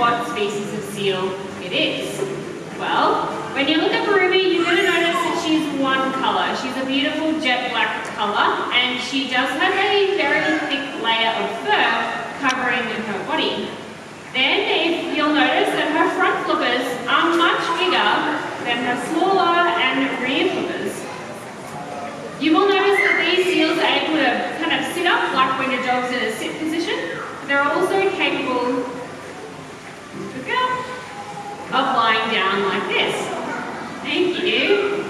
What species of seal it is? Well, when you look at Ruby, you're going to notice that she's one colour. She's a beautiful jet black colour, and she does have a very thick layer of fur covering her body. Then you'll notice that her front flippers are much bigger than her smaller and rear flippers. You will notice that these seals are able to kind of sit up, like when your dog's in a sit position. They're also capable of lying down like this. Thank you.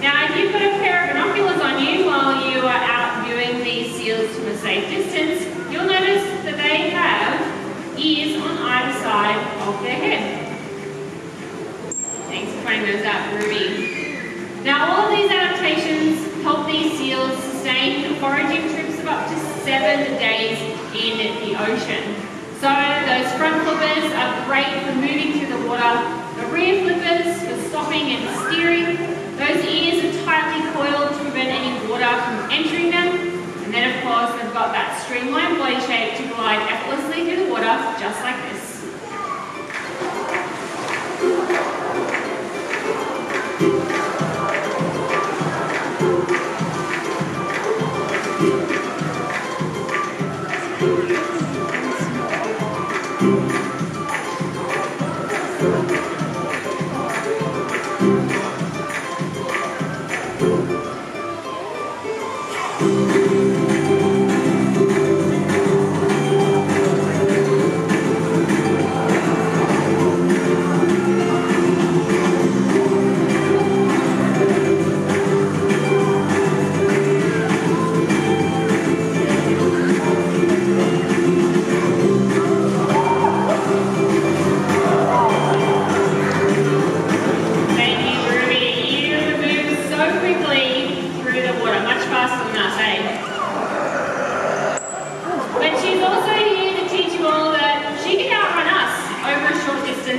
Now, if you've got a pair of binoculars on you while you are out viewing these seals from a safe distance, you'll notice that they have ears on either side of their head. Thanks for pointing those out, Ruby. Now, all of these adaptations help these seals sustain foraging trips of up to 7 days in the ocean. So those front flippers are great for moving through the water, the rear flippers for stopping and steering, those ears are tightly coiled to prevent any water from entering them, and then of course they've got that streamlined body shape to glide effortlessly through the water, just like this.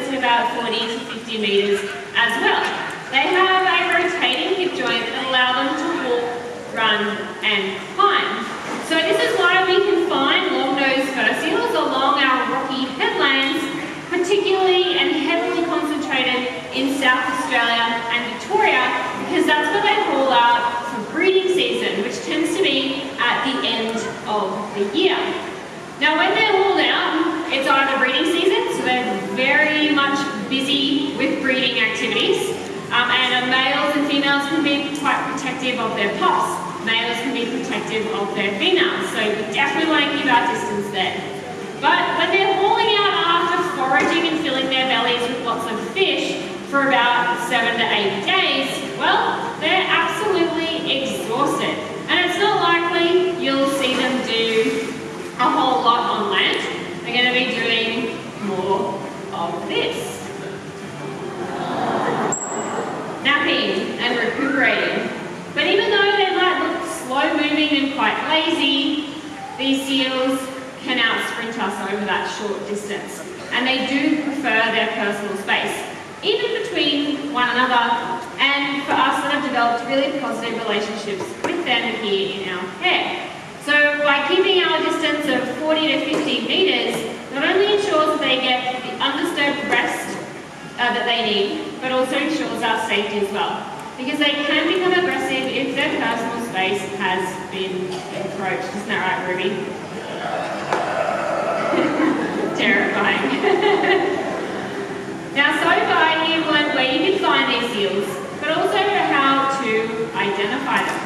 About 40 to 50 metres as well. They have a rotating hip joint that allow them to walk, run and climb. So this is why we can find long-nosed fur seals along our rocky headlands, particularly and heavily concentrated in South Australia and Victoria, because that's where they haul out for breeding season, which tends to be at the end of the year. Now when they're hauled out, it's either breeding season, so they're very much busy with breeding activities, and males and females can be quite protective of their pups. Males can be protective of their females, so we definitely want to keep our distance there. But when they're hauling out after foraging and filling their bellies with lots of fish for about 7 to 8 days, well, they're absolutely exhausted. And it's not likely you'll see them do a whole lot on land. They're going to be doing more of this. Napping and recuperating. But even though they might look slow moving and quite lazy, these seals can outsprint us over that short distance. And they do prefer their personal space, even between one another, and for us that have developed really positive relationships with them here in our care. So by keeping our distance of 40 to 50 metres, not only ensures that they get the undisturbed rest that they need, but also ensures our safety as well. Because they can become aggressive if their personal space has been encroached. Isn't that right, Ruby? Terrifying. Now, so far you've learned where you can find these seals, but also how to identify them.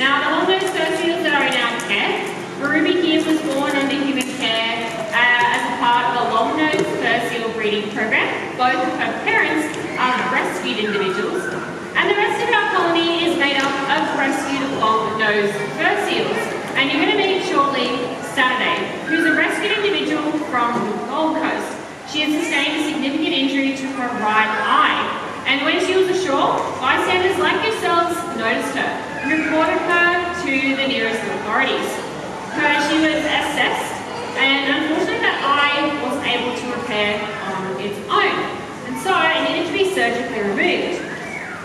Now, the long-nosed fur seals that are in our care, Ruby here was born under human care as a part of a long-nosed fur seal breeding program. Both of her parents are rescued individuals, and the rest of our colony is made up of rescued long-nosed fur seals. And you're going to meet shortly Saturday, who's a rescued individual from the Gold Coast. She had sustained a significant injury to her right eye, and when she was ashore, priorities. She was assessed, and unfortunately that eye wasn't able to repair on its own, and so it needed to be surgically removed.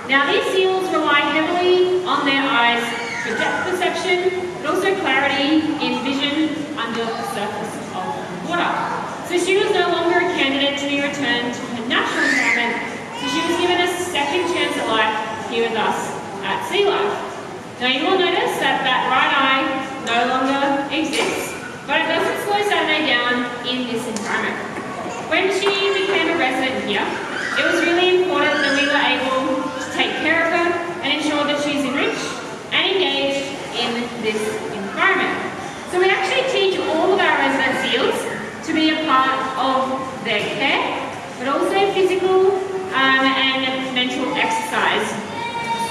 Now these seals rely heavily on their eyes for depth perception, but also clarity in vision under the surface of the water. So she was no longer a candidate to be returned to her natural environment, so she was given a second chance at life here with us at Sea Life. Now you will notice that that right eye no longer exists, but it doesn't slow Saturday down in this environment. When she became a resident here, it was really important that we were able to take care of her and ensure that she's enriched and engaged in this environment. So we actually teach all of our resident seals to be a part of their care, but also physical and mental exercise.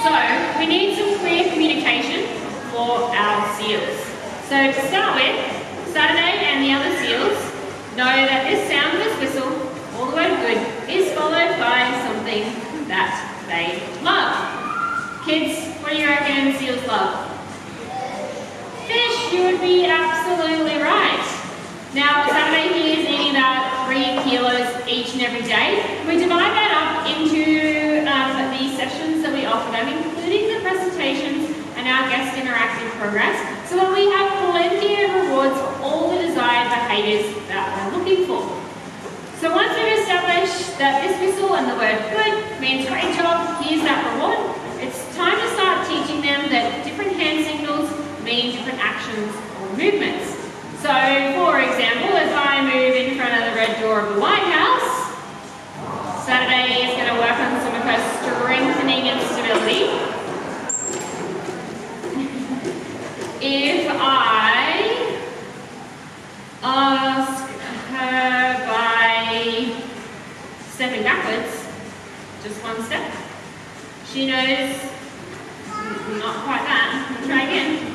So we need some clear communication for our seals. So to start with, Saturday and the other seals know that this soundless whistle, all the word good, is followed by something that they love. Kids, what do you reckon seals love? Fish, you would be absolutely right. Now, Saturday he is eating about 3 kilos each and every day. We divide that up into the sessions that we offer them, including the presentations and our guest interactive programs, so that we have plenty of rewards for all the desired behaviours that we're looking for. So once we've established that this whistle and the word good means great job, here's that reward, it's time to start teaching them that different hand signals mean different actions or movements. So, for example, as I move in front of the red door of the White House, Saturday is going to work on some of her strengthening and stability. If I ask her by stepping backwards, just one step, she knows not quite that. We'll try again.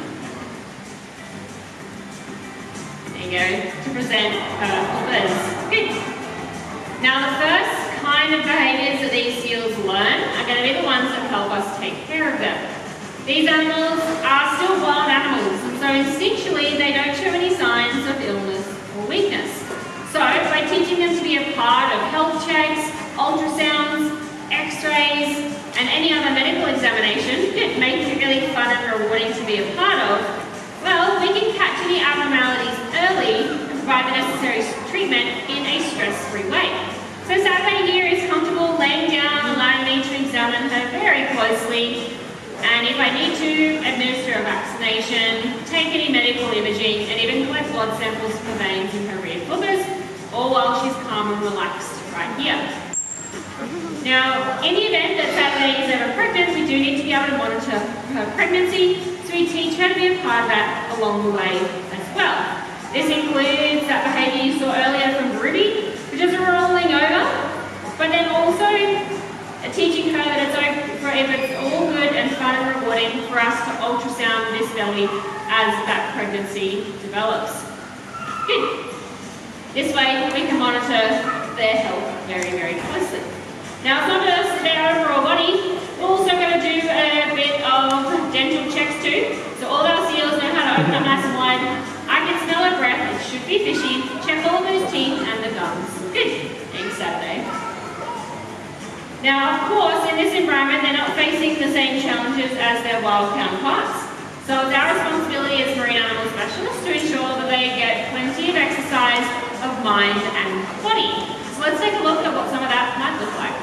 There you go, to present her flippers. Good. Now the first kind of behaviours that these seals learn are going to be the ones that help us take care of them. These animals are still wild animals, and so instinctually they don't show any signs of illness or weakness. So by teaching them to be a part of health checks, ultrasounds, x-rays, and any other medical examination that makes it really fun and rewarding to be a part of, well, we can catch any abnormalities early and provide the necessary treatment in a stress-free way. So Saturday here is comfortable laying down, allowing me to examine her very closely, and if I need to, administer a vaccination, take any medical imaging, and even collect blood samples for veins in her rear flippers, all while she's calm and relaxed right here. Now, in the event that Saturday is ever pregnant, we do need to be able to monitor her pregnancy, so we teach her to be a part of that along the way as well. This includes that behaviour you saw earlier from Ruby, which is a rolling over, but then also teaching her that it's all good and fun and rewarding for us to ultrasound this belly as that pregnancy develops. Good. This way we can monitor their health very, very closely. Now it's not just their overall body, we're also going to do a bit of dental checks too. So all our seals know how to open up nice and wide. I can smell her breath, it should be fishy. Check all of those teeth and the gums. Good. Thanks, Saturday. Now, of course, in this environment, they're not facing the same challenges as their wild counterparts. So it's our responsibility as marine animal specialists to ensure that they get plenty of exercise of mind and body. So let's take a look at what some of that might look like.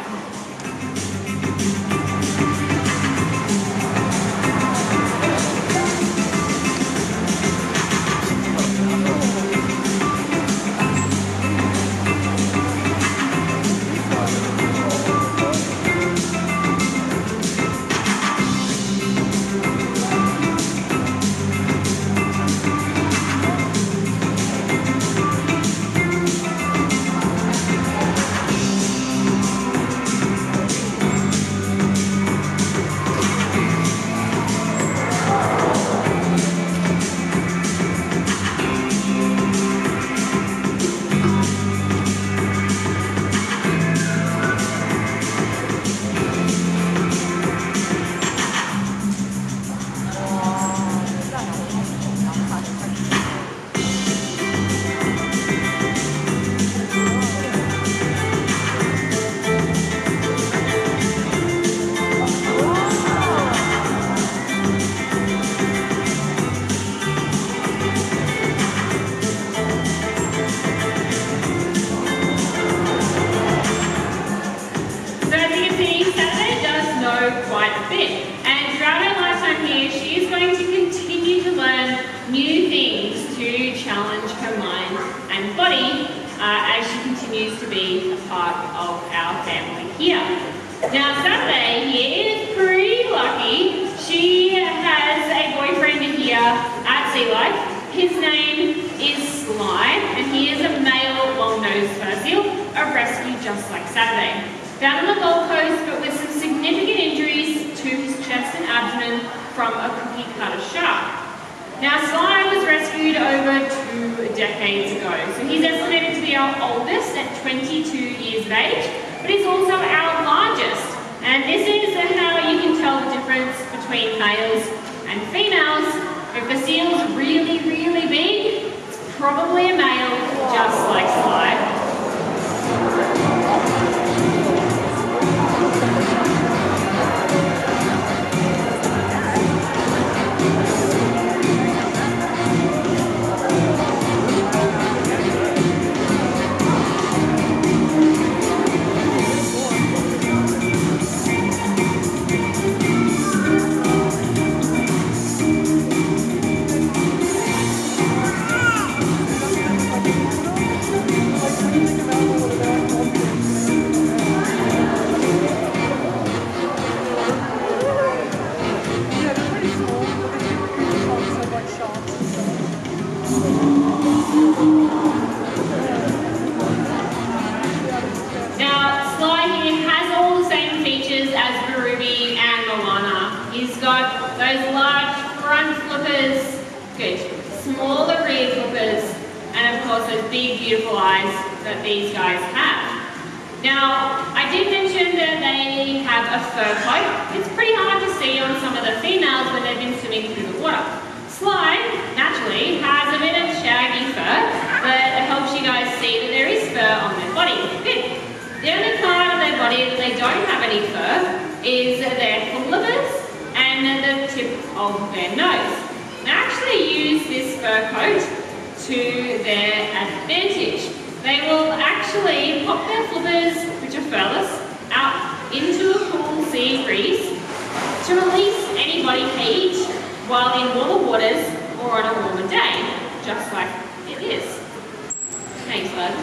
a bit. And throughout her lifetime here, she is going to continue to learn new things to challenge her mind and body as she continues to be a part of our family here. Now Saturday here is pretty lucky. She has a boyfriend here at Sea Life. His name is Sly, and he is a male long-nosed fur seal, a rescue just like Saturday. Found on the Gold Coast, but with some significant injuries to his chest and abdomen from a cookie cutter shark. Now Sly was rescued over 2 decades ago, so he's estimated to be our oldest at 22 years of age, but he's also our largest. And this is how you can tell the difference between males and females. If the seal's really, really big, it's probably a male, just like Sly. Smaller rear flippers, and of course those big beautiful eyes that these guys have. Now, I did mention that they have a fur coat. It's pretty hard to see on some of the females when they've been swimming through the water. Sly, naturally, has a bit of shaggy fur that helps you guys see that there is fur on their body. Good. The only part of their body that they don't have any fur is their flippers and the tip of their nose. They actually use this fur coat to their advantage. They will actually pop their flippers, which are furless, out into a cool sea breeze to release any body heat while in warmer waters or on a warmer day, just like it is. Thanks, bud.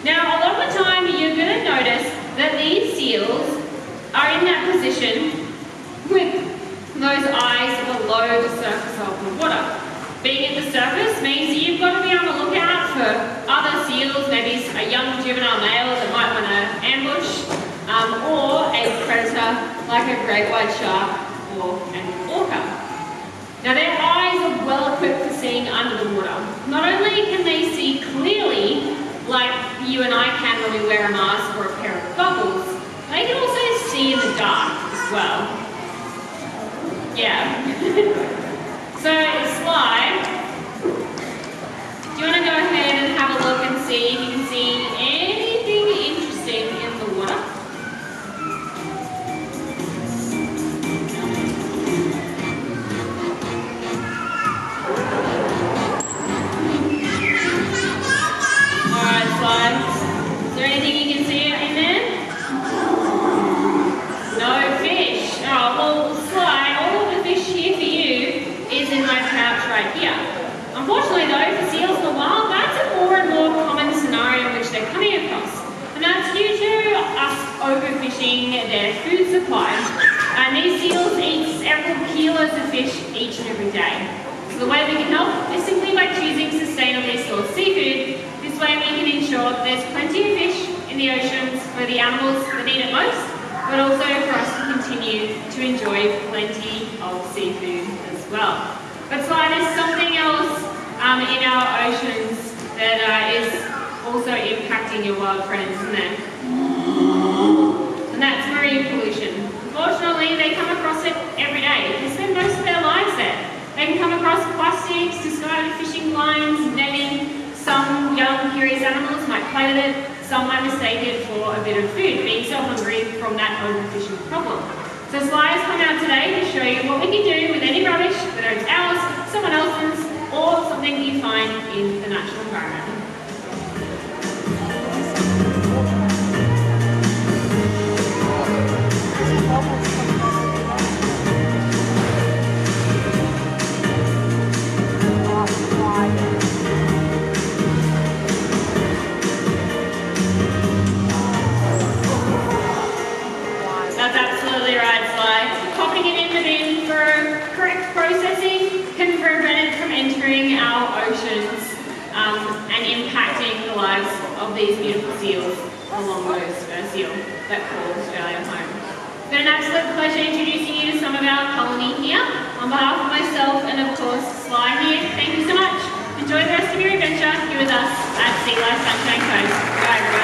Now, a lot of the time you're going to notice that these seals are in that position with those eyes below the surface of the water. Being at the surface means that you've got to be on the lookout for other seals, maybe a young juvenile male that might want to ambush, or a predator like a great white shark or an orca. Now their eyes are well equipped for seeing under the water. Not only can they see clearly, like you and I can when we wear a mask or a pair of goggles, they can also see in the dark as well. Yeah. So, Sly, do you want to go ahead and have a look and see if you can see anything interesting in the water? Alright, Sly. Is there anything you can see in there? No fish. Oh, well, Sly, all of the fish here for you is in my pouch right here. Unfortunately though, for seals in the wild, that's a more and more common scenario in which they're coming across. And that's due to us overfishing their food supply. And these seals eat several kilos of fish each and every day. So the way we can help is simply by choosing sustainably sourced seafood. This way we can ensure that there's plenty of fish in the oceans for the animals that need it most, but also for us to continue to enjoy plenty of seafood as well. But Sly, there's something else in our oceans that is also impacting your wild friends, isn't it? And that's marine pollution. Unfortunately, they come across it every day. They spend most of their lives there. They can come across plastics, discarded fishing lines, netting. Some young, curious animals might play with it. Some might mistake it for a bit of food, being so hungry from that overfishing problem. So Sly has come out today to show you what we can do with any rubbish, whether it's ours, someone else's, or something you find in the natural environment. Almost entering our oceans and impacting the lives of these beautiful seals along those seal that call Australia home. It's been an absolute pleasure introducing you to some of our colony here. On behalf of myself and of course Sly here, thank you so much. Enjoy the rest of your adventure here with us at Sea Life Sunshine Coast. Bye everyone.